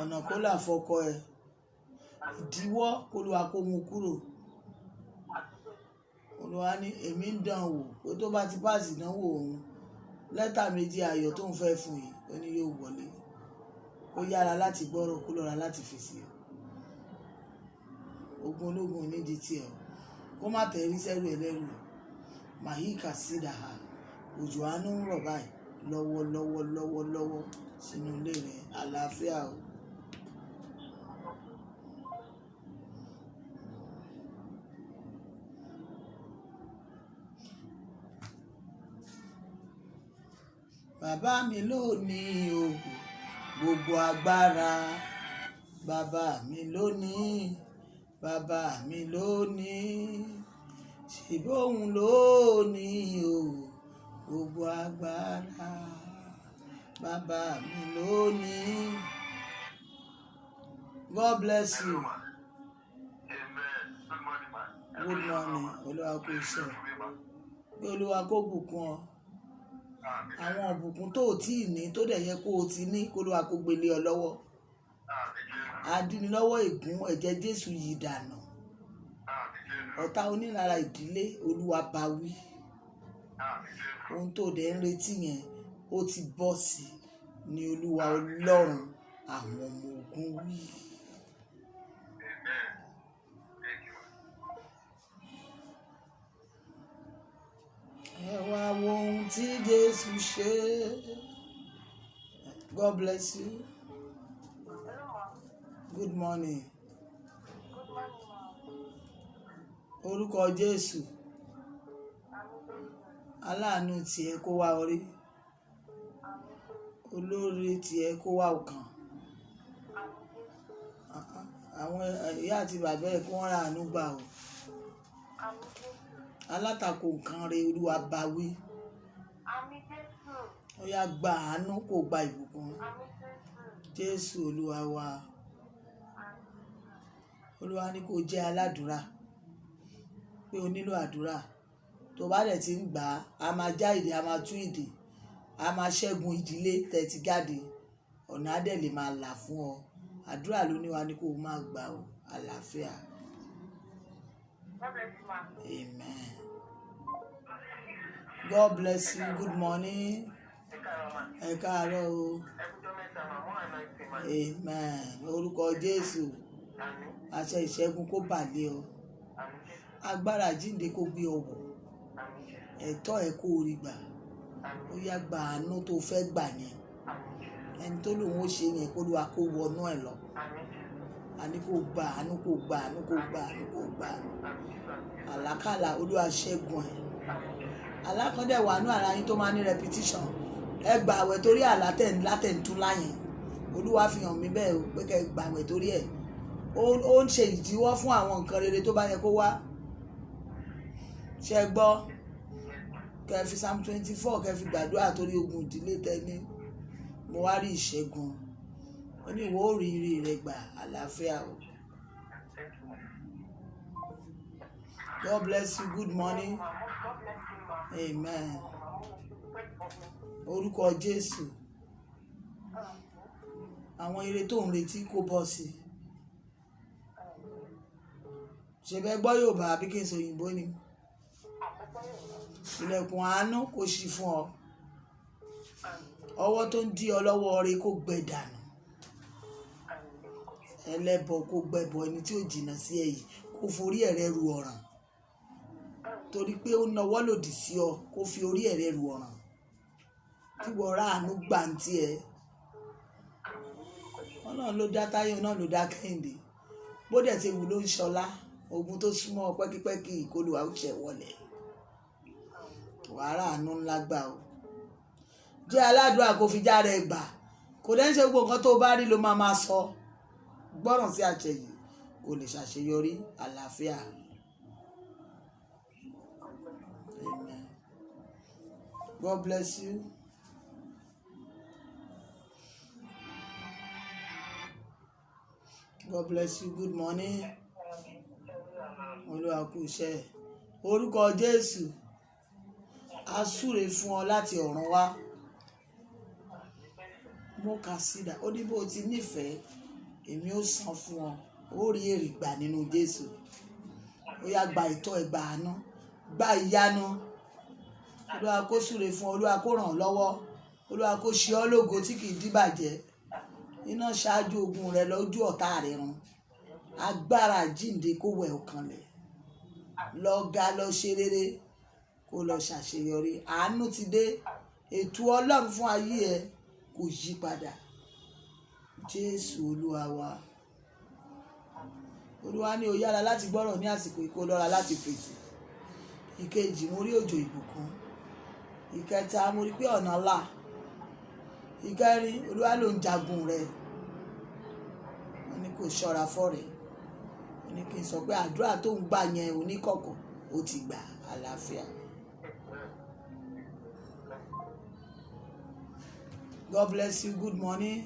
Ọ̀nà kó là fọkọ ẹ. Ìdíwọ́ Olúwa kó mú kúrò. Olúwa ní èmi ń dán wò pé tó bá ti páàsì ìdánwò òun lẹ́tà méjì ayọ̀ tó ń fẹ́ fún yìí ó ní yóò wọlé. Ó yára láti gbọ́rọ̀ kó lọ́ra láti fèsì ẹ̀. Ogun ológun nídìí tiẹ̀ kó má tẹ̀rí sẹ́rù ẹlẹ́rù. Màhíkà sídàá òjò àánú ń rọ̀ báyìí lọ́wọ́ sínú ilé rẹ̀. Àlàáfíà o. Bàbá mi ló ní o gbogbo agbára bàbá mi lónìí, bàbá mi lónìí, ṣèbí òun lónìí o gbogbo agbára, bàbá mi lónìí. God bless you. Amen. Good morning, man. Good morning. Olúwa kó iṣẹ́. Bí Olúwa kó bùkún ọ. Àwọn ìbùkún tó o tí ì ní tó dẹ̀ yẹ kó o ti ní kó Olúwa kó gbélé ọ lọ́wọ́. Adínilọ́wọ́ ègún ẹ̀jẹ̀ Jésù yìí dànù. Ọ̀tá onílara ìdílé Olúwa bá wí. Ohun tó dẹ̀ ń retí yẹn ó ti bọ́ sí ní Olúwa Ọlọ́run àwọn ọmọ ogun wí. Ẹ wá wo ohun tí Jésù ṣe. God bless you. Hello, ma. Good morning. Good morning, ma. Orúkọ Jésù. Aláàánú tiẹ̀ kó wá orí. Olórí tiẹ̀ kó wá ọkàn. Àwọn ìyá àti bàbá ẹ̀ kó wọ́n ra àánú gbà o. Alátakò nǹkan rẹ̀ Olúwa bá wí. Ó yá gba àánú kó gba ìbùkún. Jésù Olúwa wa. Olúwa ní kó jẹ́ aládùúrà pé o nílò àdúrà. Tó bá dẹ̀ ti ń gbà á máa já ìdè, a máa tú ìdè, a máa ṣẹ́gun ìdílé tẹ̀tí jáde, ọ̀nà á dẹ̀ lè máa là fún ọ. Àdúrà ló ní wa ní kó o máa gbà o. Àlàáfíà. God bless you, ma. Amen. God bless you. Good morning. Ẹ káàárọ̀ o. Amen. Orúkọ Jésù. Àṣẹ ìṣẹ́gun kó bàlẹ́ ọ. Agbára àjíǹde kó gbé ọ wọ̀. Ẹ̀tọ́ ẹ kó rí gbà. Ó yá gba àánú tó fẹ́ gbà yẹn. Ẹni tó lòun ó ṣe yẹn kó Olúwa kó wọnú ẹ̀ lọ. Àní kó gba àánú, kó gba àánú, kó gba àánú, kó gba àánú. Àlákàlà Olúwa ṣẹ́gun ẹ̀. Alákọ̀ọ́dẹ̀ wà nú ara yín tó máa ní repetition. Ẹ gbà àwẹ̀ torí látẹ̀ntún láyìn. Olúwa fi hàn mí bẹ́ẹ̀ o pé kẹ́ gbà àwẹ̀ torí ẹ̀. Ó ń ṣe ìdíwọ́ fún àwọn nǹkan rere tó bá yẹ kó wá. Ṣé gbọ́? Kẹ́ fi Psalm 24 kẹ́ fi gbàdúrà torí ogun ìdílé tẹ́ni. Mo wá rí ìṣẹ́gun. Ó ní ìwọ ó rí ire rẹ gbà. Àlàáfíà o. God bless you. Good morning. Amen. Orúkọ Jésù. Àwọn ire tó ń retí kó bọ́ sí. Ṣé bẹ́ẹ̀ gbọ́ Yorùbá àbí kí n sọ òyìnbó ni? Ilẹ̀kùn àánú kó ṣí fún ọ. Ọwọ́ tó ń dí ọ lọ́wọ́ rẹ kó gbẹ dànù. Ẹlẹ́bọ kó gbẹbọ, ẹni tí ó jìnnà sí ẹ̀yìn kó forí ẹ̀rẹ́ ru ọ̀ràn. Torí pé ó nawọ́ lòdì sí ọ kó fi orí ẹ̀rẹ́ ru ọ̀ràn. Tí wọ́n rà àánú gbà ń tiẹ̀. Ọlọ́run ló dá Táyé, náà ló dá Kẹ́hìndé. Bó dẹ̀ ti wù ló ń ṣọlá. Ogun tó súnmọ́ ọ pẹ́kípẹ́kí ìkólúwa ó ṣẹ̀ wọlé. Wàhálà àánú ńlá gbà o. Jẹ́ aládùúrà kó fi járe gbà. Kò dẹ́ ń ṣe gbogbo nǹkan tó bá rí ló máa sọ. Gbọ́ràn sí àṣẹ yìí kò lè ṣàṣeyọrí. Àlàáfíà. Amen. God bless you. God bless you. Good morning. Olúwa kú iṣẹ́. Orúkọ Jésù. A súre fún ọ láti ọ̀run wá. Mo kà sídà. Ó ní bó ti nífẹ̀ẹ́, èmi ó san fún ọ. Ó rí èrè gbà nínú Jésù. Ó yá gba ìtọ́ ẹ, gba àánú, gba ìyanu. Olúwa kó súre fún ọ. Olúwa kó ràn ọ́ lọ́wọ́. Olúwa kó ṣe ọ́ lógo tí kì í díbàjẹ́. Iná ṣáájú ogun rẹ lójú ọ̀tá rẹ run. Agbára àjíǹde kó wẹ̀ ọkàn lẹ̀. Lọ ga, lọ ṣe rere, kó lọ ṣàṣeyọrí. Àánú ti dé. Ètò Ọlọ́run fún ayé ẹ kò yí padà. Jésù Olúwa wa. Olúwa ní o yára láti gbọ́rọ̀ ní àsìkò ìkó lọ́ra láti fèsì. Ìkejì, mo rí òjò ìbùkún. Ìkẹta, mo rí pé ọ̀nà là. Ìkẹrin, Olúwa ló ń jagun rẹ. wọ́n ní kò ṣọ́ra fọ́rẹ̀, wọ́n ní kí n sọ pé àdúrà tó ń gbà yẹn oníkọ̀kọ̀ ó ti gbà. Àlàáfíà. God bless you. Good morning.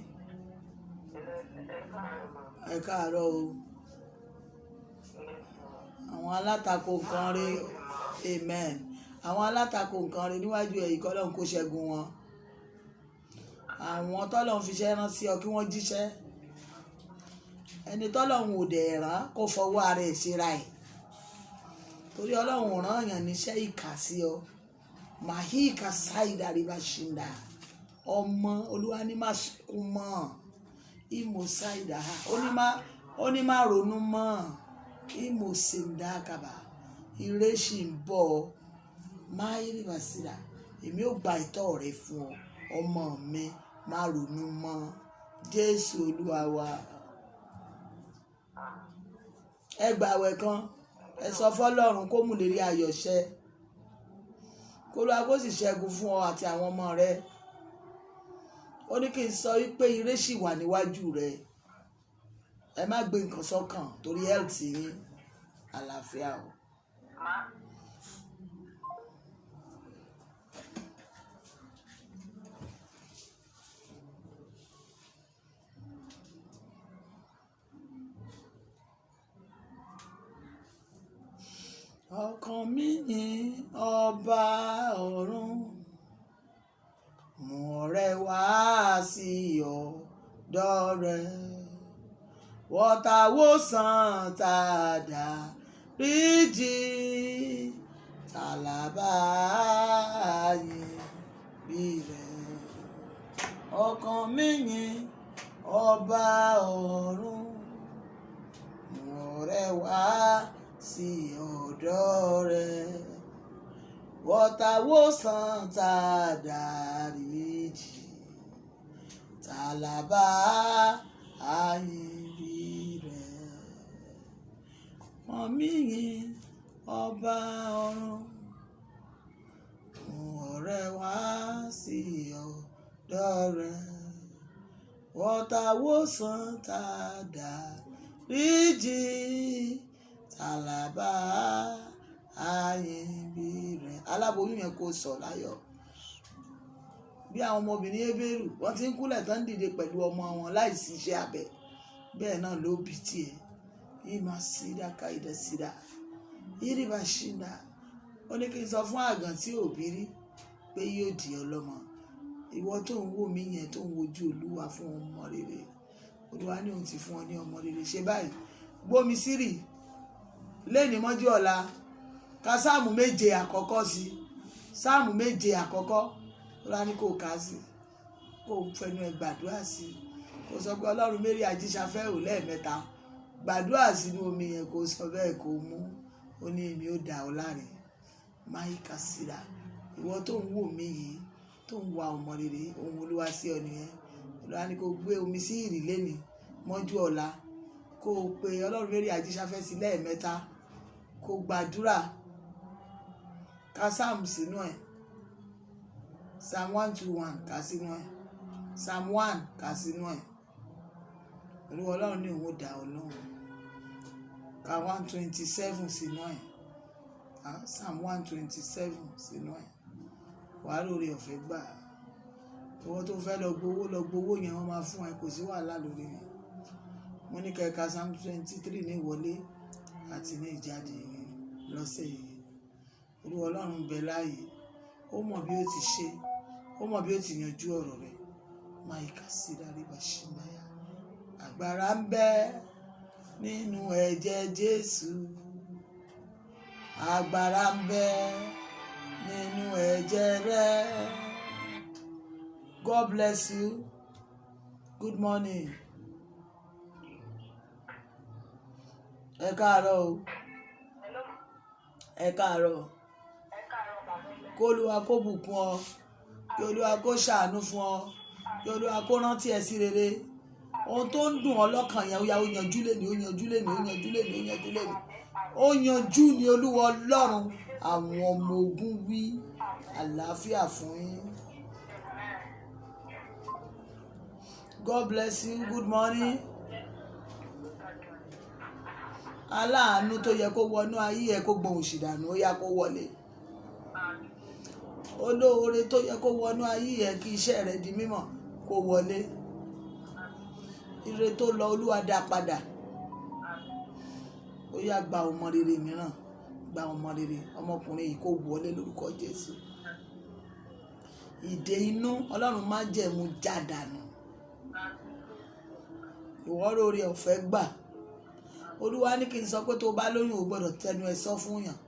Ẹ káàárọ̀ o. Àwọn alátakò nǹkan rí, amen. Àwọn alátakò nǹkan rí níwájú ẹ̀ ìkọ́lọ́hún kó ṣẹ́gun wọn. Àwọn tọ́lọ́hún fi ṣẹ́ rán sí ọ kí wọ́n jíṣẹ́. Ẹni tọ́lọ́hún ò dẹ̀ rán kó fọwọ́ ara ẹ̀ ṣera ẹ̀. Torí Ọlọ́run rán èèyàn níṣẹ́ ìkà sí ọ. Màhíkà sáìdà rìbá ṣìndà. Ọmọ Olúwa ní má sunkún mọ́. Ìmọ̀ sáìdà ó ní má ronú mọ́. Ìmọ̀ sèǹdà kàbà. Ire ṣì ń bọ̀. Máyìrì bàṣírà. Èmi ò gba ìtọ́ rẹ fún ọ. Ọmọ mi má ronú mọ́. Jésù Olúwa wa. Ẹ gbààwẹ̀ kan. Ẹ sọ fọ́lọ́run kó mú lérí ayọ̀ ṣẹ. Kó Olúwa kó sì ṣẹ́gun fún ọ àti àwọn ọmọ rẹ. Ó ní kí n sọ wípé ire ṣì wà níwájú rẹ. Ẹ má gbé nǹkan sọ́kàn torí health yín. Àlàáfíà o. Ọkàn mi yìn ọba ọ̀run, mú ọrẹ wá sí ọ̀dọ̀ rẹ̀. Wọ́tàwọ́sàn tàdá ríjì tàlàbáyé bí rẹ̀. Ọkàn mi yìn ọba ọ̀run, mú ọrẹ wá sí ọ̀dọ̀ rẹ̀. Wọ́tàwọ́sàn tàdá ríjì tàlàbáyé bí rẹ̀. Ọkàn mi yìn ọba ọ̀run, mú ọrẹ wá sí ọ̀dọ̀ rẹ̀. Wọ́tàwọ́sàn tàdá ríjì tàlàbáyé bí rẹ̀. Aláboyún yẹn kò sọ̀ láyọ̀. Bí àwọn ọmọbìnrin Hébérù wọ́n ti ń kúnlẹ̀ tán dìde pẹ̀lú ọmọ wọn láìsí iṣẹ́ abẹ, bẹ́ẹ̀ náà ló bí tiẹ̀. Ìmọ̀ sídà ká ìdẹ sídà. Ìrìbà ṣìndà. Ó ní kí n sọ fún àgàn tí ò bí rí pé yóò di ọlọ́mọ. Ìwọ tó ń wò mí yẹn tó ń wojú Olúwa fún ọmọ rere. Olúwa ní òun ti fún ọ ní ọmọ rere. Ṣe báyìí. Gbómi sírì. Lẹ́ni mọ́jú ọ̀la. Ka sáàmù 7 àkọ́kọ́ sí. Sáàmù 7 àkọ́kọ́. Olúwa ní kò ká sí. Kò fẹnu ẹ gbàdúrà sí. Kò sọ pé Ọlọ́run Mary Ajíṣafẹ́ ò lẹ́ẹ̀mẹ́ta. Gbàdúrà sínú omi yẹn kò sọ bẹ́ẹ̀ kò mú. Ó ní èmi ó dà ọ́ láre. Máìkà síra. Ìwọ tó ń wò mí yìí tó ń wa ọmọ rere ohun Olúwa sí ọ nìyẹn. Olúwa ní kò gbé omi sí ìrì lẹ́ni mọ́jú ọ̀la. Kò pe Ọlọ́run Mary Ajíṣafẹ́ sí lẹ́ẹ̀mẹ́ta. Kò gbàdúrà. Ka sáàmù sínú ẹ̀. Psalm 121 kà sínú ẹ̀. Psalm 1 kà sínú ẹ̀. Olúwa Ọlọ́run ní òun ó dà ọ́ lóhùn. Ka 127 sínú ẹ̀. Psalm 127 sínú ẹ̀. Wàá lórí ọ̀fẹ́ gbà. Owó tó fẹ́ lọ gbowó yẹn wọ́n máa fún ẹ, kò sí wàhálà lórí yẹn. Mo ní kẹ́ka Psalm 23 ní ìwọlé àti ní ìjáde lọ́sẹ̀ yìí. Olúwa Ọlọ́run ń bẹ láàyè. Ó mọ̀ bí ó ti ṣe. Ó mọ̀ bí ó ti yanjú ọ̀rọ̀ rẹ̀. Máìkà sídà rìbá ṣìmáyà. Agbára ń bẹ nínú ẹ̀jẹ̀ Jésù. Agbára ń bẹ nínú ẹ̀jẹ̀ rẹ̀. God bless you. Good morning. Ẹ káàárọ̀ o. Ẹ káàárọ̀. Kí Olúwa kó bùkún ọ. Kí Olúwa kó ṣàánú fún ọ. Kí Olúwa kó rántí ẹ sí rere. Ohun tó ń dùn ọ́ lọ́kàn yẹn ó yanjú lẹ́ni, ó yanjú lẹ́ni, ó yanjú lẹ́ni, ó yanjú lẹ́ni. Ó yanjú ni Olúwa Ọlọ́run àwọn ọmọ ogun wí. Àlàáfíà fún yín. God bless you. Good morning. aláàánú tó yẹ kó wọnú ayé ẹ kó gbọ̀n òṣì dànù ó yá kó wọlé. Olóore tó yẹ kó wọnú ayé ẹ kí iṣẹ́ rẹ di mímọ̀ kó wọlé. Ire tó lọ Olúwa dá padà. Ó yá gba ọmọ rere mìíràn, gba ọmọ rere. Ọmọkùnrin yìí kó wọlé lórúkọ Jésù. Ìdè inú Ọlọ́run má jẹ̀mú já dànù. Ìwọ lórí ọ̀fẹ́ gbà. Olúwa ní kí n sọ pé tó bá lóyún ò gbọ́dọ̀ tẹnu ẹ sọ fún yàn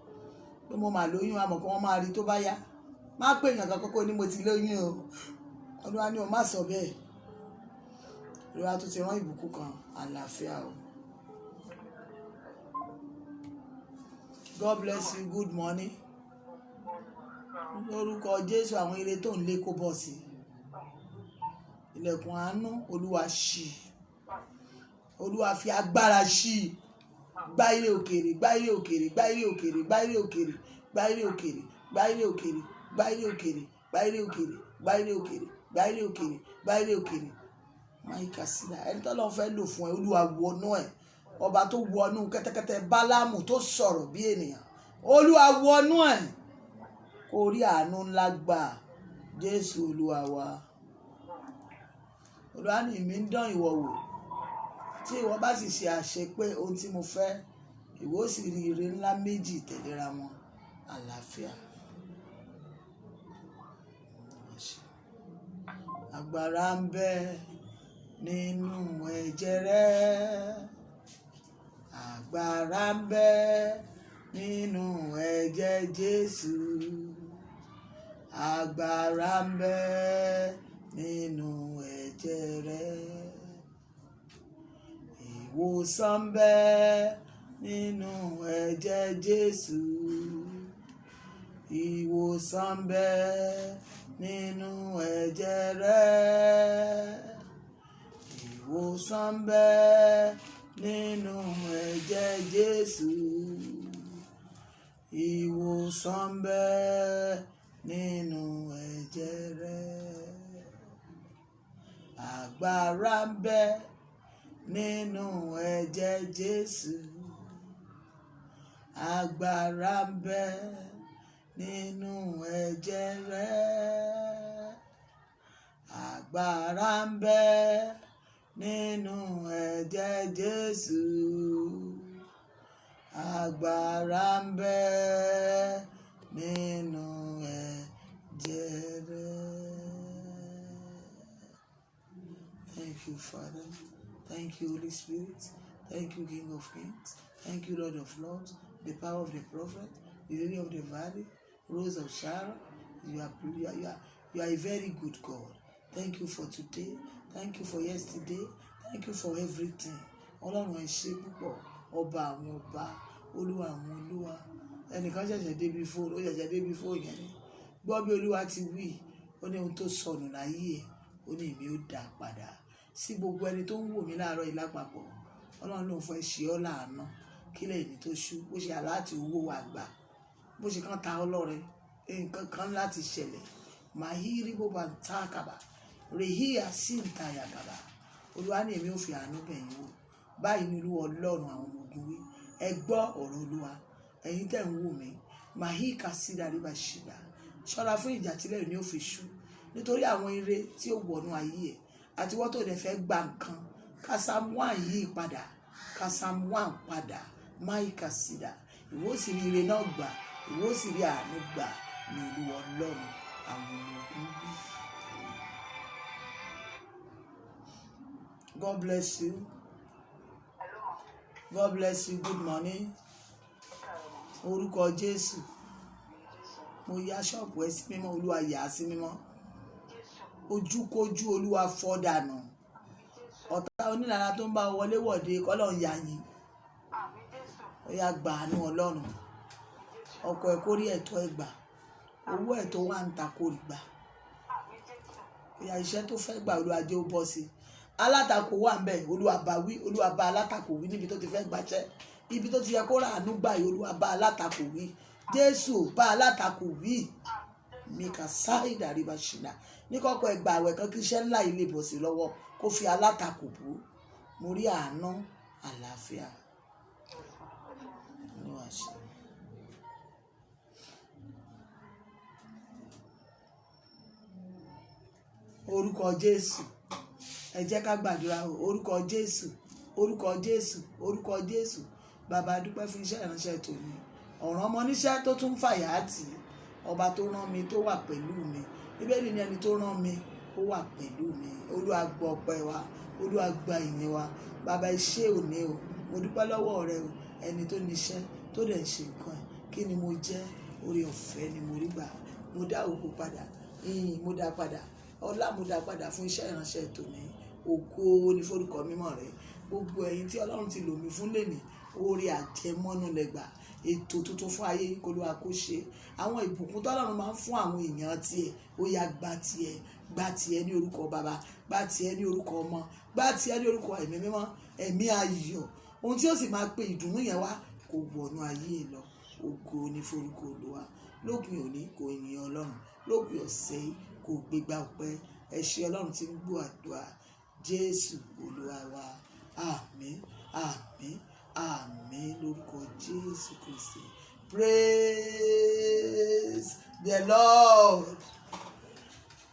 pé mo máa lóyún, àmọ́ kí wọ́n máa rí tó bá yá. Má pè yàn kankan kó ní mo ti lóyún o. Olúwa ní o má sọ bẹ́ẹ̀. Olúwa tó ti rán ìbùkún kan àlàáfíà o. God bless you. Good morning. Lórúkọ Jésù àwọn ire tó ń lé kó bọ̀ sí. Ilẹ̀kùn àánú Olúwa ṣí. Olúwa fi agbára ṣí. Gbá ire òkèèrè, gbá ire òkèèrè, gbá ire òkèèrè, gbá ire òkèèrè, gbá ire òkèèrè, gbá ire òkèèrè, gbá ire òkèèrè, gbá ire òkèèrè, gbá ire òkèèrè, gbá ire òkèèrè, gbá ire òkèèrè. Máìkà sílá ẹni tó lọ́n fẹ́ lò fún ẹ Olúwa wọnú ẹ. Ọba tó wọnú kẹ́tẹ́kẹ́tẹ́ Bálámù tó sọ̀rọ̀ bí ènìyàn. Olúwa wọnú ẹ. Kó rí àánú ńlá gbà. Jésù Olúwa wa. Olúwa ní mi ń dán ìwọ wò. Tí ìwọ bá sì ṣe àṣepé ohun tí mo fẹ́, ìwọ sì rí ire ńlá méjì tẹ̀léra wọn. Àlàáfíà. Agbára ń bẹ nínú ẹ̀jẹ̀ rẹ. Agbára ń bẹ nínú ẹ̀jẹ̀ Jésù. Agbára ń bẹ nínú ẹ̀jẹ̀ rẹ. Ìwòsàn ń bẹ nínú ẹ̀jẹ̀ Jésù. Ìwòsàn ń bẹ nínú ẹ̀jẹ̀ rẹ. Ìwòsàn ń bẹ nínú ẹ̀jẹ̀ Jésù. Ìwòsàn ń bẹ nínú ẹ̀jẹ̀ rẹ. Agbára ń bẹ nínú ẹ̀jẹ̀ Jésù. Agbára ń bẹ nínú ẹ̀jẹ̀ rẹ. Agbára ń bẹ nínú ẹ̀jẹ̀ Jésù. Agbára ń bẹ nínú ẹ̀jẹ̀ rẹ. Thank you, Father. Thank you, Holy Spirit. Thank you, King of Kings. Thank you, Lord of Lords. The power of the prophet, the lily of the valley, Rose of Sharon. You are a very good God. Thank you for today. Thank you for yesterday. Thank you for everything. Ọlọ́run ẹ ṣé púpọ̀. Ọba àwọn ọba, Olúwa àwọn olúwa. Ẹnìkan ṣẹ̀ṣẹ̀ débi fóònù, ó ṣẹ̀ṣẹ̀ débi fóònù yẹn ni. Gbọ́ bí Olúwa ti wí, ó ní ohun tó sọnù láyé ẹ̀, ó ní èmi ó dá padà. Sí gbogbo ẹni tó ń wò mí láàárọ̀ yìí lápapọ̀, Ọlọ́run ló ń fẹ́ ṣe ọ́ láàánú. Kí lè ní tó ṣú, bó ṣe aláàtì owó wa gbà, bó ṣe kàn ta ọlọ́rẹ, nǹkan kan láti ṣẹlẹ̀. Màhírí bó bá ń ta àkàbà, rèhíà sí ń ta àyàkàbà. Olúwa ní èmi ò fi àánú bẹ̀yìn wò. Báyìí ni Olúwa Ọlọ́run àwọn ọmọ ogun wí. Ẹ gbọ́ ọ̀rọ̀ Olúwa, ẹ̀yin tẹ̀ ń wò mí. Màhíkà sí dàríbà ṣìdá. Ṣọ́ra fún ìjà tílẹ̀ ní ó fi ṣú. Nítorí àwọn ire tí ó wọnú ayé ẹ̀ àti wọ́n tó dẹ̀ fẹ́ gba nǹkan. Kásámúà yìí padà. Kásámúà padà. Máìkà sídà. Ìwọ sì rí ire náà gbà. Ìwọ sì rí àánú gbà ní Olúwa Ọlọ́run àwọn ọmọ ogun wí. God bless you. God bless you. Good morning. Orúkọ Jésù. Mo ya ṣọ́ọ̀bù ẹ sí mímọ́, Olúwa yà á sí mímọ́. Ojúkójú Olúwa fọ́ dànù. Ọ̀tá onílára tó ń bá wọlé wọ̀de kọ́lọ́run yà yín. Ó yá gba àánú Ọlọ́run. Ọkọ ẹ̀ kó rí ẹ̀tọ́ ẹ̀ gbà. Owó ẹ̀ tó wà ń ta kó rí gbà. Ìyá iṣẹ́ tó fẹ́ gbà Olúwa jẹ́ ó bọ́ sí. Alátakò wà ńbẹ̀, Olúwa bá wí, Olúwa bá alátakò wí níbi tó ti fẹ́ gbàṣẹ́. Ibi tó ti yẹ kó ra àánú gbà yìí Olúwa bá alátakò wí. Jésù bá alátakò wí. Mika sáì dàríba ṣìnà. Ní kọ́kọ́ ẹgbà àwẹ̀ kan kí iṣẹ́ ńlá yìí lè bọ̀ sí lọ́wọ́ kó fi alátakò bú. Mo rí àánú àlàáfíà. ṣe. Orúkọ Jésù, ẹ jẹ́ ká gbàdúrà o. Orúkọ Jésù, orúkọ Jésù, orúkọ Jésù. Bàbá dúpẹ́ fún iṣẹ́ ìránṣẹ́ tòní. Ọ̀ràn ọmọ níṣẹ́ tó tún fàyà tì í. Ọba tó rán mi tó wà pẹ̀lú mi. Bíbélì ní ẹni tó rán mi ó wà pẹ̀lú mi. Olúwa gbọ́ ọpẹ́ wa, Olúwa gba ìyìn wa. Bàbá iṣẹ́ òní o, mo dúpẹ́ lọ́wọ́ rẹ o. Ẹni tó níṣẹ́ tó dẹ̀ ń ṣe nǹkan ẹ̀. Kí ni mo jẹ́? Oore ọ̀fẹ́ ni mo rí gbà. Mo dá ògo padà, ìyìn mo dá padà, ọlá mo dá padà fún iṣẹ́ ìránṣẹ́ tòní. Ògo ni forúkọ mímọ́ rẹ. Gbogbo ẹ̀yin tí Ọlọ́run ti lò mí fún lẹ́nìí, oore àjẹmọ́nú lẹ́gbà. Ètò tuntun fún ayé kó ló wa kó ṣe. Àwọn ìbùkún tọ́lọ́run máa ń fún àwọn èèyàn tiẹ̀, ó yá gba tiẹ̀, gba tiẹ̀ ní orúkọ bàbá, gba tiẹ̀ ní orúkọ ọmọ, gba tiẹ̀ ní orúkọ ẹ̀mí mímọ́, ẹ̀mí ayọ̀. Ohun tí ó sì máa pe ìdùnnú yẹn wá kó wọnú ayé lọ. Ògo ni forúkọ Olúwa. Lópin òní kò yin Ọlọ́run, lópin ọ̀sẹ̀ yìí kò gbégbá ọpẹ́. Ẹ ṣé Ọlọ́run tí ń gbọ́ àdúrà. Jésù Olúwa wa. Àmín, àmín, àmín lórúkọ Jésù Kristi. Praise the Lord.